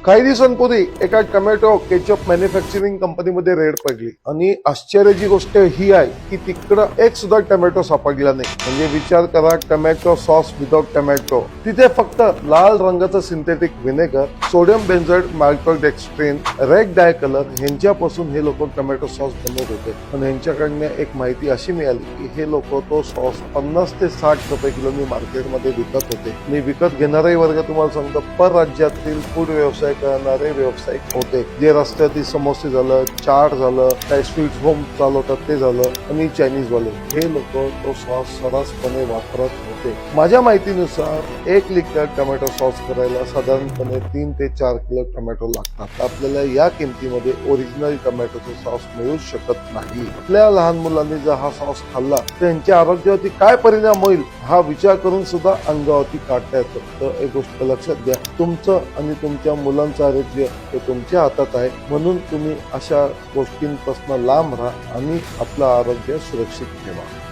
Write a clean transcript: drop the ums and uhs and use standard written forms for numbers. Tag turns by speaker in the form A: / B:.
A: काही दिवसांपूर्वी एका टोमॅटो केचप मॅन्युफॅक्चरिंग कंपनीमध्ये रेड पडली आणि आश्चर्याची गोष्ट ही आहे की तिकडं एक सुद्धा टोमॅटो सापडला नाही. म्हणजे विचार करा, टोमॅटो सॉस विदाउट टोमॅटो. तिथे फक्त लाल रंगाचं synthetic vinegar, sodium benzoate माल्टोडेक्स्ट्रीन, red डाय कलर ह्यांच्यापासून हे लोक टोमॅटो सॉस बनवत होते. पण ह्यांच्याकडनं एक माहिती अशी मिळाली की हे लोक तो सॉस 50 ते 60 रुपये किलोनी मार्केटमध्ये विकत होते. मी विकत घेणाराही वर्ग तुम्हाला सांगतो, परराज्यातील फूड व्यवसाय करणारे व्यावसायिक होते, जे रस्त्यातील समोसे झालं, चाट झालं, काही स्वीट होम चालवतात ते झालं, आणि चायनीज वाले, हे लोक तो सॉस सर्रासपणे वापरत होते. माझ्या माहितीनुसार 1 लिटर टोमॅटो सॉस करायला साधारणपणे 3 ते 4 किलो टोमॅटो लागतात. आपल्याला या किमतीमध्ये ओरिजिनल टोमॅटोचा सॉस मिळू शकत नाही. आपल्या लहान मुलांनी जर हा सॉस खाल्ला तर त्यांच्या आरोग्यावरती काय परिणाम होईल हा विचार करून सुद्धा अंगावरती काढता येतो. तर एक गोष्ट लक्षात घ्या, तुमचं आणि तुमच्या मुलांचं आरोग्य हे तुमच्या हातात आहे. म्हणून तुम्ही अशा गोष्टींपासून लांब राहा आणि आपलं आरोग्य सुरक्षित ठेवा.